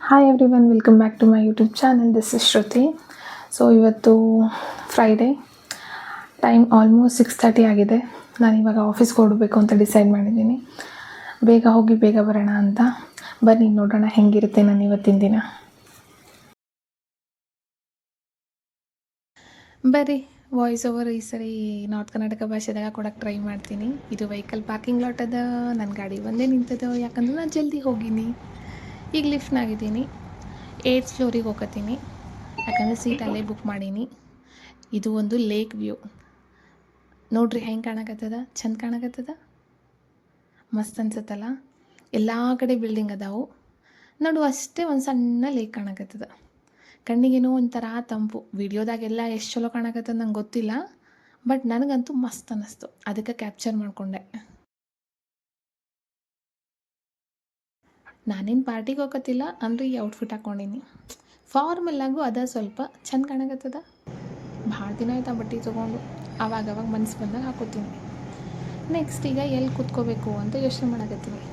Hi everyone, welcome back to my YouTube channel. This is Shruti. So ಇವತ್ತು Friday, time almost 6:30 ಆಗಿದೆ. ನಾನು ಇವಾಗ ಆಫೀಸ್ಗೆ ಹೊರಡಬೇಕು ಅಂತ ಡಿಸೈಡ್ ಮಾಡಿದ್ದೀನಿ. ಬೇಗ ಹೋಗಿ ಬೇಗ ಬರೋಣ ಅಂತ. ಬನ್ನಿ ನೋಡೋಣ ಹೆಂಗಿರುತ್ತೆ ನಾನು ಇವತ್ತಿನ ದಿನ. ಬರ್ರಿ, ವಾಯ್ಸ್ ಓವರ್ ಈ ಸರಿ ನಾರ್ತ್ ಕರ್ನಾಟಕ ಭಾಷೆದಾಗ ಕೊಡೋಕ್ಕೆ ಟ್ರೈ ಮಾಡ್ತೀನಿ. ಇದು ವೆಹಿಕಲ್ ಪಾರ್ಕಿಂಗ್ ಲಾಟ್ ಅದ. ನನ್ನ ಗಾಡಿ ಒಂದೇ ನಿಂತದ, ಯಾಕಂದ್ರೆ ನಾನು ಜಲ್ದಿ ಹೋಗೀನಿ. ಈಗ ಲಿಫ್ಟ್ನಾಗಿದ್ದೀನಿ, 8th ಫ್ಲೋರಿಗೆ ಹೋಗತ್ತೀನಿ, ಯಾಕಂದರೆ ಸೀಟ್ ಅಲ್ಲೇ ಬುಕ್ ಮಾಡೀನಿ. ಇದು ಒಂದು ಲೇಕ್ ವ್ಯೂ ನೋಡ್ರಿ, ಹೆಂಗೆ ಕಾಣಕತ್ತದ, ಚಂದ ಕಾಣಕತ್ತದ, ಮಸ್ತ್ ಅನ್ಸತ್ತಲ್ಲ. ಎಲ್ಲ ಕಡೆ ಬಿಲ್ಡಿಂಗ್ ಅದಾವು, ನೋಡು ಅಷ್ಟೇ ಒಂದು ಸಣ್ಣ ಲೇಕ್ ಕಾಣಕತ್ತದ. ಕಣ್ಣಿಗೇನೋ ಒಂಥರ ತಂಪು. ವಿಡಿಯೋದಾಗೆಲ್ಲ ಎಷ್ಟು ಚಲೋ ಕಾಣಕತ್ತದ ನಂಗೆ ಗೊತ್ತಿಲ್ಲ, ಬಟ್ ನನಗಂತೂ ಮಸ್ತ್ ಅನ್ನಿಸ್ತು, ಅದಕ್ಕೆ ಕ್ಯಾಪ್ಚರ್ ಮಾಡಿಕೊಂಡೆ. ನಾನೇನು ಪಾರ್ಟಿಗೆ ಹೋಗತ್ತಿಲ್ಲ ಅಂದರೆ ಈ ಔಟ್ಫಿಟ್ ಹಾಕ್ಕೊಂಡೀನಿ. ಫಾರ್ಮಲ್ಲಾಗೂ ಅದ ಸ್ವಲ್ಪ ಚಂದ ಕಾಣಕತ್ತದ. ಭಾಳ ದಿನ ಆಯ್ತು ಆ ಬಟ್ಟೆ ತೊಗೊಂಡು, ಅವಾಗ ಮನಸ್ಸು ಬಂದಾಗ ಹಾಕೋತೀನಿ. ನೆಕ್ಸ್ಟ್ ಈಗ ಎಲ್ಲಿ ಕೂತ್ಕೋಬೇಕು ಅಂತ ಯೋಚನೆ ಮಾಡಕತ್ತೀನಿ.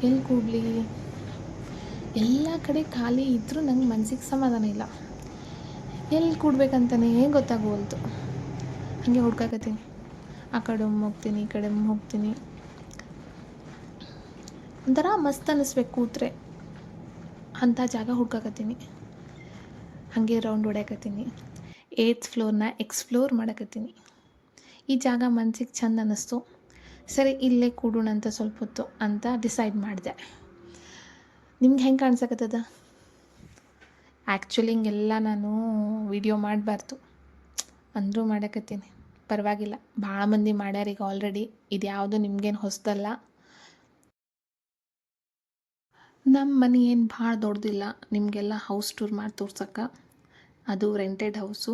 ಎಲ್ಲಿ ಕೂಡಲಿ, ಎಲ್ಲ ಕಡೆ ಖಾಲಿ ಇದ್ದರೂ ನಂಗೆ ಮನ್ಸಿಗೆ ಸಮಾಧಾನ ಇಲ್ಲ. ಎಲ್ಲಿ ಕೂಡ್ಬೇಕಂತಲೇ ಗೊತ್ತಾಗೋಲ್ತು. ಹಾಗೆ ಹುಡ್ಕಾಕತ್ತೀನಿ. ಆ ಕಡೆ ಹೋಗ್ತೀನಿ, ಈ ಕಡೆ ಹೋಗ್ತೀನಿ. ಒಂಥರ ಮಸ್ತ್ ಅನ್ನಿಸ್ಬೇಕು ಕೂತ್ರೆ, ಅಂಥ ಜಾಗ ಹುಡ್ಕಾಕತ್ತೀನಿ. ಹಾಗೆ ರೌಂಡ್ ಹೊಡ್ಯಾಕತ್ತೀನಿ. 8th ಫ್ಲೋರ್ನ explore ಮಾಡಕತ್ತೀನಿ. ಈ ಜಾಗ ಮನ್ಸಿಗೆ ಚಂದ ಅನ್ನಿಸ್ತು. ಸರಿ, ಇಲ್ಲೇ ಕೂಡೋಣ ಅಂತ ಸ್ವಲ್ಪ ಹೊತ್ತು ಅಂತ ಡಿಸೈಡ್ ಮಾಡಿದೆ. ನಿಮ್ಗೆ ಹೆಂಗೆ ಕಾಣಿಸಕತ್ತದ? ಆ್ಯಕ್ಚುಲಿ ಹಿಂಗೆಲ್ಲ ನಾನು ವಿಡಿಯೋ ಮಾಡಬಾರ್ದು ಅಂದರೂ ಮಾಡಕತ್ತೀನಿ. ಪರವಾಗಿಲ್ಲ, ಭಾಳ ಮಂದಿ ಮಾಡ್ಯಾರ ಈಗ ಆಲ್ರೆಡಿ. ಇದು ಯಾವುದು ನಿಮ್ಗೇನು ಹೊಸದಲ್ಲ. ನಮ್ಮ ಮನೆ ಏನು ಭಾಳ ದೊಡ್ಡದಿಲ್ಲ, ನಿಮಗೆಲ್ಲ ಹೌಸ್ ಟೂರ್ ಮಾಡಿ ತೋರ್ಸೋಕ್ಕೆ. ಅದು ರೆಂಟೆಡ್ ಹೌಸು,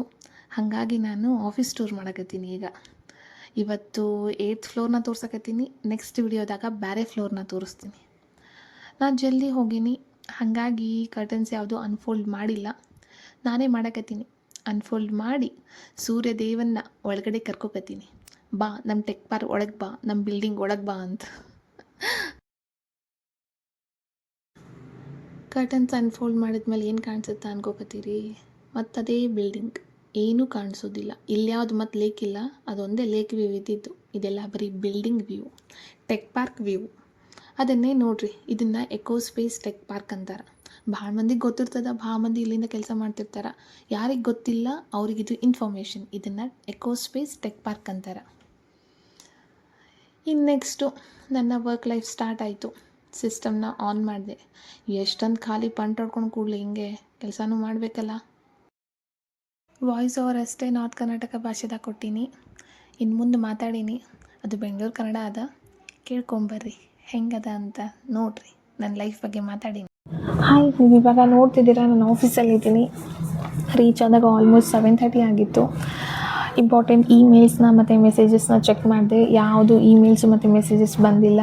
ಹಾಗಾಗಿ ನಾನು ಆಫೀಸ್ ಟೂರ್ ಮಾಡಕತ್ತೀನಿ. ಈಗ ಇವತ್ತು 8th ಫ್ಲೋರ್ನ ತೋರ್ಸಕತ್ತೀನಿ. ನೆಕ್ಸ್ಟ್ ವಿಡಿಯೋದಾಗ ಬೇರೆ ಫ್ಲೋರ್ನ ತೋರಿಸ್ತೀನಿ. ನಾನು ಜಲ್ದಿ ಹೋಗೀನಿ, ಹಾಗಾಗಿ ಕರ್ಟನ್ಸ್ ಯಾವುದು ಅನ್ಫೋಲ್ಡ್ ಮಾಡಿಲ್ಲ, ನಾನೇ ಮಾಡಕತ್ತೀನಿ. ಅನ್ಫೋಲ್ಡ್ ಮಾಡಿ ಸೂರ್ಯ ದೇವನ್ನ ಒಳಗಡೆ ಕರ್ಕೊಕತ್ತೀನಿ. ಬಾ ನಮ್ಮ ಟೆಕ್ ಪಾರ್ಕ್ ಒಳಗೆ ಬಾ, ನಮ್ಮ ಬಿಲ್ಡಿಂಗ್ ಒಳಗೆ ಬಾ ಅಂತ. ಕರ್ಟನ್ಸ್ ಅನ್ಫೋಲ್ಡ್ ಮಾಡಿದ್ಮೇಲೆ ಏನು ಕಾಣಿಸುತ್ತೆ ಅನ್ಕೋಕತ್ತೀರಿ? ಮತ್ತು ಅದೇ ಬಿಲ್ಡಿಂಗ್, ಏನೂ ಕಾಣಿಸೋದಿಲ್ಲ. ಇಲ್ಲಿ ಯಾವುದು ಮತ್ತು ಲೇಕ್ ಇಲ್ಲ, ಅದೊಂದೇ ಲೇಕ್ ವ್ಯೂ ಇದ್ದಿದ್ದು. ಇದೆಲ್ಲ ಬರೀ building view, tech park view. ಅದನ್ನೇ ನೋಡ್ರಿ, ಇದನ್ನು ಎಕೋ ಸ್ಪೇಸ್ ಟೆಕ್ ಪಾರ್ಕ್ ಅಂತಾರೆ. ಭಾಳ ಮಂದಿಗೆ ಗೊತ್ತಿರ್ತದ, ಭಾಳ ಮಂದಿ ಇಲ್ಲಿಂದ ಕೆಲಸ ಮಾಡ್ತಿರ್ತಾರೆ. ಯಾರಿಗೆ ಗೊತ್ತಿಲ್ಲ ಅವ್ರಿಗಿದು ಇನ್ಫಾರ್ಮೇಷನ್. ಇದನ್ನು ಎಕೋ ಸ್ಪೇಸ್ ಟೆಕ್ ಪಾರ್ಕ್ ಅಂತಾರೆ. ಇನ್ನು ನೆಕ್ಸ್ಟು ನನ್ನ ವರ್ಕ್ ಲೈಫ್ ಸ್ಟಾರ್ಟ್ ಆಯಿತು. ಸಿಸ್ಟಮ್ನ ಆನ್ ಮಾಡಿದೆ. ಎಷ್ಟೊಂದು ಖಾಲಿ ಪಂಟ್ ಹೊಡ್ಕೊಂಡು ಕೂಡಲಿ ಹಿಂಗೆ ಕೆಲಸನೂ ಮಾಡಬೇಕಲ್ಲ. ವಾಯ್ಸ್ ಓವರ್ ಅಷ್ಟೇ ನಾರ್ತ್ ಕರ್ನಾಟಕ ಭಾಷೆದಾಗ ಕೊಟ್ಟೀನಿ. ಇನ್ನು ಮುಂದೆ ಮಾತಾಡೀನಿ, ಅದು ಬೆಂಗಳೂರು ಕನ್ನಡ ಅದ. ಕೇಳ್ಕೊಂಬರ್ರಿ ಹೆಂಗದ ಅಂತ ನೋಡ್ರಿ, ನನ್ನ ಲೈಫ್ ಬಗ್ಗೆ ಮಾತಾಡೀನಿ. ಹಾಯ್, ನೀವು ಇವಾಗ ನೋಡ್ತಿದ್ದೀರಾ, ನಾನು ಆಫೀಸಲ್ಲಿದ್ದೀನಿ. ರೀಚ್ ಆದಾಗ ಆಲ್ಮೋಸ್ಟ್ 7:30 ಆಗಿತ್ತು. ಇಂಪಾರ್ಟೆಂಟ್ ಇಮೇಲ್ಸ್ನ ಮತ್ತು ಮೆಸೇಜಸ್ನ ಚೆಕ್ ಮಾಡಿದೆ. ಯಾವುದು ಇಮೇಲ್ಸು ಮತ್ತು ಮೆಸೇಜಸ್ ಬಂದಿಲ್ಲ.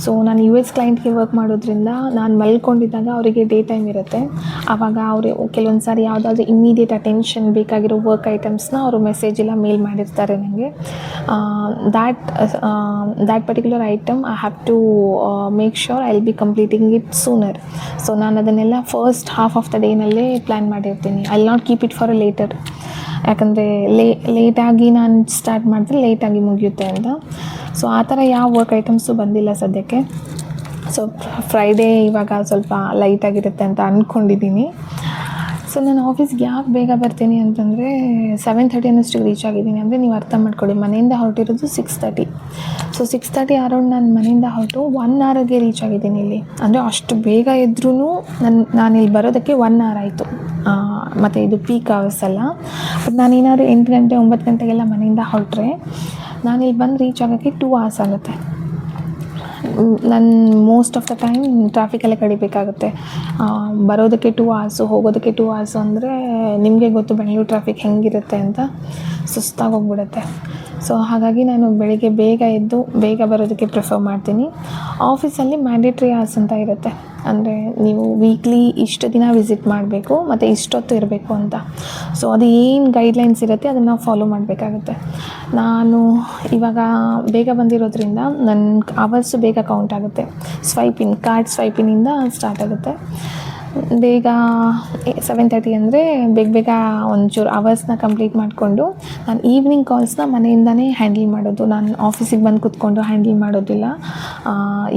ಸೊ ನಾನು US ಕ್ಲೈಂಟ್ಗೆ ವರ್ಕ್ ಮಾಡೋದ್ರಿಂದ ನಾನು ಮಲ್ಕೊಂಡಿದ್ದಾಗ ಅವರಿಗೆ ಡೇ ಟೈಮ್ ಇರುತ್ತೆ. ಆವಾಗ ಅವರು ಕೆಲವೊಂದು ಸಾರಿ ಯಾವುದಾದ್ರೂ ಇಮ್ಮಿಡಿಯೇಟ್ ಅಟೆನ್ಷನ್ ಬೇಕಾಗಿರೋ ವರ್ಕ್ ಐಟಮ್ಸ್ನ ಅವರು ಮೆಸೇಜ್ ಇಲ್ಲ ಮೇಲ್ ಮಾಡಿರ್ತಾರೆ ನನಗೆ. That particular item I have to make sure I will be completing it sooner. So ನಾನು ಅದನ್ನೆಲ್ಲ ಫಸ್ಟ್ ಹಾಫ್ ಆಫ್ ದ ಡೇನಲ್ಲೇ ಪ್ಲ್ಯಾನ್ ಮಾಡಿರ್ತೀನಿ. I will not keep it for a later. ಯಾಕಂದರೆ ಲೇಟಾಗಿ ನಾನು ಸ್ಟಾರ್ಟ್ ಮಾಡಿದ್ರೆ ಲೇಟಾಗಿ ಮುಗಿಯುತ್ತೆ ಅಂತ. ಸೊ ಆ ಥರ ಯಾವ ವರ್ಕ್ ಐಟಮ್ಸು ಬಂದಿಲ್ಲ ಸದ್ಯಕ್ಕೆ. ಸೊ ಫ್ರೈಡೇ ಇವಾಗ ಸ್ವಲ್ಪ ಲೈಟಾಗಿರುತ್ತೆ ಅಂತ ಅಂದ್ಕೊಂಡಿದ್ದೀನಿ. ಸೊ ನಾನು ಆಫೀಸ್ಗೆ ಯಾಕೆ ಬೇಗ ಬರ್ತೀನಿ ಅಂತಂದರೆ 7:30 ಅನ್ನೋಷ್ಟು ರೀಚ್ ಆಗಿದ್ದೀನಿ. ಅಂದರೆ ನೀವು ಅರ್ಥ ಮಾಡ್ಕೊಳ್ಳಿ, ಮನೆಯಿಂದ ಹೊರಟಿರೋದು 6:30. ಸೊ 6:30 ಅರೌಂಡ್ ನಾನು ಮನೆಯಿಂದ ಹೊರಟು 1 hourಗೆ ರೀಚ್ ಆಗಿದ್ದೀನಿ ಇಲ್ಲಿ. ಅಂದರೆ ಅಷ್ಟು ಬೇಗ ಇದ್ರೂ ನಾನು ಇಲ್ಲಿ ಬರೋದಕ್ಕೆ 1 hour ಆಯಿತು. ಮತ್ತು ಇದು ಪೀಕ್ ಅವರ್ಸ್ ಅಲ್ಲ. ಬಟ್ ನಾನೇನಾದ್ರು 8 ಗಂಟೆ 9 ಗಂಟೆಗೆಲ್ಲ ಮನೆಯಿಂದ ಹೊರಟ್ರೆ ನಾನಿಲ್ಲಿ ಬಂದು ರೀಚ್ ಆಗೋಕ್ಕೆ 2 hours ಆಗುತ್ತೆ. ನಾನು ಮೋಸ್ಟ್ ಆಫ್ ದ ಟೈಮ್ ಟ್ರಾಫಿಕಲ್ಲೇ ಕಡಿಬೇಕಾಗುತ್ತೆ. ಬರೋದಕ್ಕೆ 2 hours, ಹೋಗೋದಕ್ಕೆ 2 hours ಅಂದರೆ ನಿಮಗೆ ಗೊತ್ತು ಬೆಂಗಳೂರು ಟ್ರಾಫಿಕ್ ಹೆಂಗಿರುತ್ತೆ ಅಂತ. ಸುಸ್ತಾಗಿ ಹೋಗ್ಬಿಡುತ್ತೆ. ಸೊ ಹಾಗಾಗಿ ನಾನು ಬೆಳಿಗ್ಗೆ ಬೇಗ ಎದ್ದು ಬೇಗ ಬರೋದಕ್ಕೆ ಪ್ರಿಫರ್ ಮಾಡ್ತೀನಿ. ಆಫೀಸಲ್ಲಿ ಮ್ಯಾಂಡೇಟ್ರಿ ಅವರ್ಸ್ ಅಂತ ಇರುತ್ತೆ. ಅಂದರೆ ನೀವು ವೀಕ್ಲಿ ಇಷ್ಟು ದಿನ ವಿಸಿಟ್ ಮಾಡಬೇಕು ಮತ್ತು ಇಷ್ಟೊತ್ತು ಇರಬೇಕು ಅಂತ. ಸೊ ಅದು ಏನು ಗೈಡ್ಲೈನ್ಸ್ ಇರುತ್ತೆ ಅದನ್ನು ನಾವು ಫಾಲೋ ಮಾಡಬೇಕಾಗುತ್ತೆ. ನಾನು ಇವಾಗ ಬೇಗ ಬಂದಿರೋದ್ರಿಂದ ನನ್ನ ಅವರ್ಸು ಬೇಗ ಕೌಂಟ್ ಆಗುತ್ತೆ. ಕಾರ್ಡ್ ಸ್ವೈಪಿನಿಂದ ಸ್ಟಾರ್ಟ್ ಆಗುತ್ತೆ. ಬೇಗ 7:30 ಅಂದರೆ ಬೇಗ ಬೇಗ ಒಂಚೂರು ಅವರ್ಸ್ನ ಕಂಪ್ಲೀಟ್ ಮಾಡಿಕೊಂಡು ನಾನು ಈವ್ನಿಂಗ್ ಕಾಲ್ಸ್ನ ಮನೆಯಿಂದನೇ ಹ್ಯಾಂಡಲ್ ಮಾಡೋದು. ನಾನು ಆಫೀಸಿಗೆ ಬಂದು ಕೂತ್ಕೊಂಡು ಹ್ಯಾಂಡಲ್ ಮಾಡೋದಿಲ್ಲ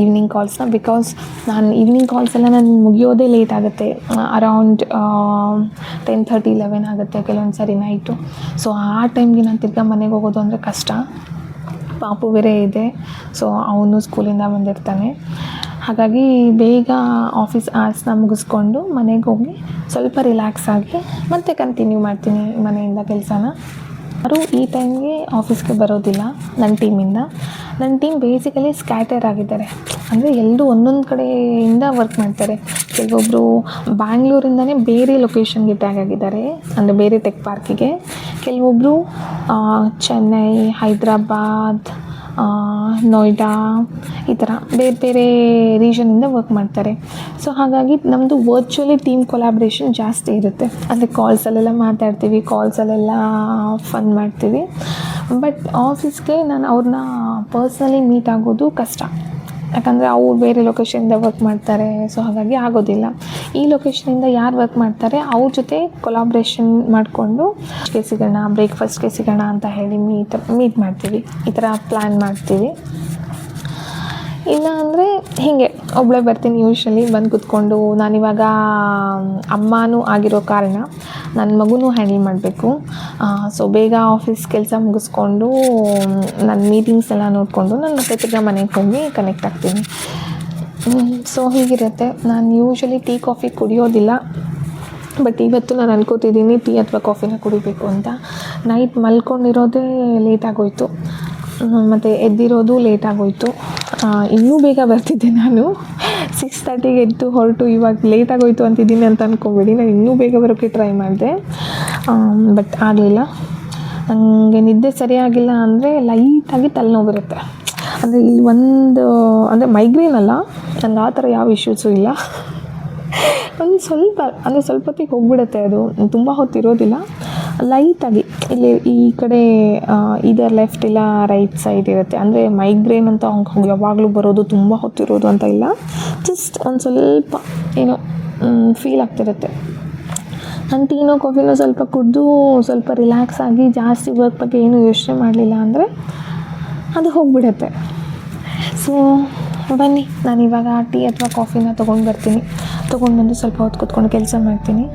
ಈವ್ನಿಂಗ್ ಕಾಲ್ಸ್ನ. ಬಿಕಾಸ್ ನಾನು ಈವ್ನಿಂಗ್ ಕಾಲ್ಸ್ ಎಲ್ಲ ನಾನು ಮುಗಿಯೋದೇ ಲೇಟ್ ಆಗುತ್ತೆ, ಅರೌಂಡ್ 10:30 11 ಆಗುತ್ತೆ ಕೆಲವೊಂದು ಸರಿ ನೈಟು. ಸೊ ಆ ಟೈಮ್ಗೆ ನಾನು ತಿರ್ಗಾ ಮನೆಗೆ ಹೋಗೋದು ಅಂದರೆ ಕಷ್ಟ. ಪಾಪು ಬೇರೆ ಇದೆ, ಸೊ ಅವನು ಸ್ಕೂಲಿಂದ ಬಂದಿರ್ತಾನೆ. ಹಾಗಾಗಿ ಬೇಗ ಆಫೀಸ್ ಅವರ್ಸ್ನ ಮುಗಿಸ್ಕೊಂಡು ಮನೆಗೆ ಹೋಗಿ ಸ್ವಲ್ಪ ರಿಲ್ಯಾಕ್ಸ್ ಆಗಿ ಮತ್ತೆ ಕಂಟಿನ್ಯೂ ಮಾಡ್ತೀನಿ ಮನೆಯಿಂದ ಕೆಲಸನ. ಯಾರು ಈ ಟೈಮ್ಗೆ ಆಫೀಸ್ಗೆ ಬರೋದಿಲ್ಲ ನನ್ನ ಟೀಮಿಂದ. ನನ್ನ ಟೀಮ್ ಬೇಸಿಕಲಿ ಸ್ಕ್ಯಾಟರ್ ಆಗಿದ್ದಾರೆ, ಅಂದರೆ ಎಲ್ಲರೂ ಒಂದೊಂದು ಕಡೆಯಿಂದ ವರ್ಕ್ ಮಾಡ್ತಾರೆ. ಕೆಲವೊಬ್ಬರು ಬ್ಯಾಂಗ್ಳೂರಿಂದನೇ ಬೇರೆ ಲೊಕೇಶನ್ಗೆ ಟ್ಯಾಗ್ ಆಗಿದ್ದಾರೆ, ಅಂದರೆ ಬೇರೆ ಟೆಕ್ ಪಾರ್ಕಿಗೆ. ಕೆಲವೊಬ್ಬರು ಚೆನ್ನೈ, ಹೈದ್ರಾಬಾದ್, ನೋಯ್ಡಾ ಈ ಥರ ಬೇರೆ ಬೇರೆ ರೀಜನಿಂದ ವರ್ಕ್ ಮಾಡ್ತಾರೆ. ಸೊ ಹಾಗಾಗಿ ನಮ್ಮದು ವರ್ಚುವಲಿ ಟೀಮ್ ಕೊಲಾಬ್ರೇಷನ್ ಜಾಸ್ತಿ ಇರುತ್ತೆ. ಅಂದರೆ ಕಾಲ್ಸಲ್ಲೆಲ್ಲ ಮಾತಾಡ್ತೀವಿ, ಕಾಲ್ಸಲ್ಲೆಲ್ಲ ಫನ್ ಮಾಡ್ತೀವಿ. ಬಟ್ ಆಫೀಸ್ಗೆ ನಾನು ಅವ್ರನ್ನ ಪರ್ಸ್ನಲಿ ಮೀಟ್ ಆಗೋದು ಕಷ್ಟ, ಯಾಕಂದರೆ ಅವ್ರು ಬೇರೆ ಲೊಕೇಶನಿಂದ ವರ್ಕ್ ಮಾಡ್ತಾರೆ. ಸೊ ಹಾಗಾಗಿ ಆಗೋದಿಲ್ಲ. ಈ ಲೊಕೇಶನಿಂದ ಯಾರು ವರ್ಕ್ ಮಾಡ್ತಾರೆ ಅವ್ರ ಜೊತೆ ಕೊಲಾಬ್ರೇಷನ್ ಮಾಡಿಕೊಂಡು ಸಿಗೋಣ, ಬ್ರೇಕ್ಫಾಸ್ಟ್ಗೆ ಸಿಗೋಣ ಅಂತ ಹೇಳಿ ಮೀಟ್ ಮಾಡ್ತೀವಿ, ಈ ಥರ ಪ್ಲ್ಯಾನ್ ಮಾಡ್ತೀವಿ. ಇಲ್ಲ ಅಂದರೆ ಹೀಗೆ ಒಬ್ಬಳೇ ಬರ್ತೀನಿ ಯೂಶ್ವಲಿ. ಬಂದು ಕೂತ್ಕೊಂಡು ನಾನಿವಾಗ ಅಮ್ಮನೂ ಆಗಿರೋ ಕಾರಣ ನನ್ನ ಮಗುನೂ ಹ್ಯಾಂಡಲ್ ಮಾಡಬೇಕು. ಸೊ ಬೇಗ ಆಫೀಸ್ ಕೆಲಸ ಮುಗಿಸ್ಕೊಂಡು ನನ್ನ ಮೀಟಿಂಗ್ಸ್ ಎಲ್ಲ ನೋಡಿಕೊಂಡು ನಾನು ಮತ್ತೆ ತಿರ್ಗಾ ಮನೆಗೆ ಹೋಗಿ ಕನೆಕ್ಟ್ ಆಗ್ತೀನಿ. ಸೊ ಹೀಗಿರುತ್ತೆ. ನಾನು ಯೂಶ್ವಲಿ ಟೀ ಕಾಫಿ ಕುಡಿಯೋದಿಲ್ಲ, ಬಟ್ ಇವತ್ತು ನಾನು ಅನ್ಕೋತಿದ್ದೀನಿ ಟೀ ಅಥವಾ ಕಾಫಿನ ಕುಡಿಬೇಕು ಅಂತ. ನೈಟ್ ಮಲ್ಕೊಂಡಿರೋದೇ ಲೇಟಾಗೋಯಿತು, ಮತ್ತು ಎದ್ದಿರೋದು ಲೇಟಾಗೋಯಿತು. ಇನ್ನೂ ಬೇಗ ಬರ್ತಿದ್ದೆ ನಾನು 6:30ಗೆ ಎದ್ದು ಹೊರಟು ಇವಾಗ ಲೇಟಾಗೋಯಿತು ಅಂತಿದ್ದೀನಿ ಅಂತ ಅಂದ್ಕೊಬೇಡಿ. ನಾನು ಇನ್ನೂ ಬೇಗ ಬರೋಕ್ಕೆ ಟ್ರೈ ಮಾಡಿದೆ, ಬಟ್ ಆಗಲಿಲ್ಲ. ನನಗೆ ನಿದ್ದೆ ಸರಿಯಾಗಿಲ್ಲ ಅಂದರೆ ಲೈಟಾಗಿ ತಲೆನೋವು ಬರುತ್ತೆ. ಅಂದರೆ ಇಲ್ಲಿ ಅಂದರೆ ಮೈಗ್ರೇನ್ ಅಲ್ಲ, ನನಗೆ ಆ ಥರ ಯಾವ ಇಶ್ಯೂಸು ಇಲ್ಲ. ಒಂದು ಸ್ವಲ್ಪ ಹೊತ್ತಿಗೆ ಹೋಗ್ಬಿಡುತ್ತೆ, ಅದು ತುಂಬ ಹೊತ್ತಿರೋದಿಲ್ಲ. ಲೈಟಾಗಿ ಇಲ್ಲಿ ಈ ಕಡೆ ಇದರ್ ಲೆಫ್ಟ್ ಇಲ್ಲ ರೈಟ್ ಸೈಡ್ ಇರುತ್ತೆ. ಅಂದರೆ ಮೈಗ್ರೇನ್ ಅಂತ ಯಾವಾಗಲೂ ಬರೋದು, ತುಂಬ ಹೊತ್ತಿರೋದು ಅಂತ ಇಲ್ಲ, ಜಸ್ಟ್ ಒಂದು ಸ್ವಲ್ಪ ಏನೋ ಫೀಲ್ ಆಗ್ತಿರುತ್ತೆ. ನಾನು ಟೀನೋ ಕಾಫಿನೋ ಸ್ವಲ್ಪ ಕುಡಿದು ಸ್ವಲ್ಪ ರಿಲ್ಯಾಕ್ಸ್ ಆಗಿ ಜಾಸ್ತಿ ವರ್ಕ್ ಬಗ್ಗೆ ಏನೂ ಯೋಚನೆ ಮಾಡಲಿಲ್ಲ ಅಂದರೆ ಅದು ಹೋಗಿಬಿಡುತ್ತೆ. ಸೊ ಬನ್ನಿ, ನಾನಿವಾಗ ಟೀ ಅಥವಾ ಕಾಫಿನ ತೊಗೊಂಡು ಬರ್ತೀನಿ. ತೊಗೊಂಡು ಬಂದು ಸ್ವಲ್ಪ ಹೊತ್ತು ಕೂತ್ಕೊಂಡು ಕೆಲಸ ಮಾಡ್ತೀನಿ.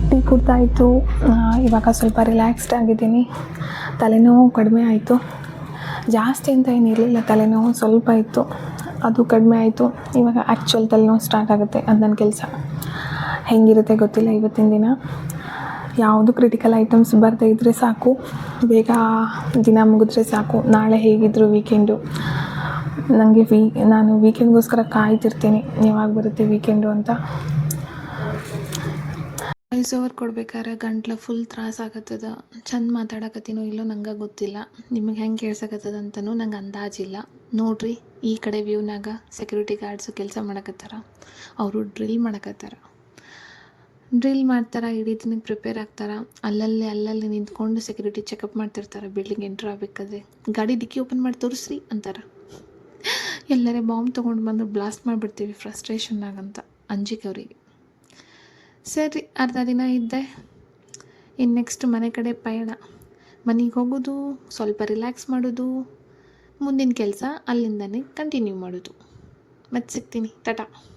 ಟೀ ಕುಡ್ದಾಯಿತು, ಇವಾಗ ಸ್ವಲ್ಪ ರಿಲ್ಯಾಕ್ಸ್ಡ್ ಆಗಿದ್ದೀನಿ. ತಲೆನೋವು ಕಡಿಮೆ ಆಯಿತು. ಜಾಸ್ತಿ ಅಂತ ಏನಿರಲಿಲ್ಲ, ತಲೆನೋವು ಸ್ವಲ್ಪ ಇತ್ತು, ಅದು ಕಡಿಮೆ ಆಯಿತು. ಇವಾಗ ಆ್ಯಕ್ಚುಯಲ್ ತಲೆನೋವು ಸ್ಟಾರ್ಟ್ ಆಗುತ್ತೆ. ಅದು ನನ್ನ ಕೆಲಸ ಹೆಂಗಿರುತ್ತೆ ಗೊತ್ತಿಲ್ಲ ಇವತ್ತಿನ ದಿನ. ಯಾವುದು ಕ್ರಿಟಿಕಲ್ ಐಟಮ್ಸ್ ಬರದೇ ಇದ್ದರೆ ಸಾಕು, ಬೇಗ ದಿನ ಮುಗಿದ್ರೆ ಸಾಕು. ನಾಳೆ ಹೇಗಿದ್ದರೂ ವೀಕೆಂಡು, ನಾನು ವೀಕೆಂಡ್ಗೋಸ್ಕರ ಕಾಯ್ತಿರ್ತೀನಿ, ಯಾವಾಗ ಬರುತ್ತೆ ವೀಕೆಂಡು ಅಂತ. ವಾಯ್ಸ್ ಓವರ್ ಕೊಡ್ಬೇಕಾದ್ರೆ ಗಂಟ್ಲು ಫುಲ್ ತ್ರಾಸ ಆಗತ್ತದ. ಚಂದ ಮಾತಾಡಕತ್ತೀನೋ ಇಲ್ಲೋ ನಂಗೆ ಗೊತ್ತಿಲ್ಲ, ನಿಮಗೆ ಹೆಂಗೆ ಕೇಳ್ಸಕತ್ತದ ಅಂತನೂ ನಂಗೆ ಅಂದಾಜಿಲ್ಲ. ನೋಡ್ರಿ, ಈ ಕಡೆ ವ್ಯೂನಾಗ ಸೆಕ್ಯೂರಿಟಿ ಗಾರ್ಡ್ಸು ಕೆಲಸ ಮಾಡಕತ್ತಾರ, ಅವರು ಡ್ರಿಲ್ ಮಾಡಕತ್ತಾರ. ಡ್ರಿಲ್ ಮಾಡ್ತಾರೆ, ಇಡೀ ದಿನಕ್ಕೆ ಪ್ರಿಪೇರ್ ಆಗ್ತಾರೆ. ಅಲ್ಲಲ್ಲಿ ನಿಂತ್ಕೊಂಡು ಸೆಕ್ಯೂರಿಟಿ ಚೆಕಪ್ ಮಾಡ್ತಿರ್ತಾರೆ ಬಿಲ್ಡಿಂಗ್ ಎಂಟ್ರ್ ಆಗಬೇಕಾದ್ರೆ. ಗಾಡಿ ಡಿಕ್ಕಿ ಓಪನ್ ಮಾಡಿ ತೋರಿಸ್ರಿ ಅಂತಾರೆ. ಎಲ್ಲರೇ ಬಾಂಬ್ ತೊಗೊಂಡು ಬಂದು ಬ್ಲಾಸ್ಟ್ ಮಾಡಿಬಿಡ್ತೀವಿ ಫ್ರಸ್ಟ್ರೇಷನ್ನಾಗಂತ ಅಂಜಿಕೆ ಅವರಿಗೆ. ಸರಿ, ಅರ್ಧ ದಿನ ಇದ್ದೆ. ಇನ್ನು ನೆಕ್ಸ್ಟ್ ಮನೆ ಕಡೆ ಪಯಣ. ಮನೆಗೆ ಹೋಗೋದು, ಸ್ವಲ್ಪ ರಿಲ್ಯಾಕ್ಸ್ ಮಾಡೋದು, ಮುಂದಿನ ಕೆಲಸ ಅಲ್ಲಿಂದನೇ ಕಂಟಿನ್ಯೂ ಮಾಡೋದು. ಮತ್ತೆ ಸಿಗ್ತೀನಿ. ಟಾಟಾ.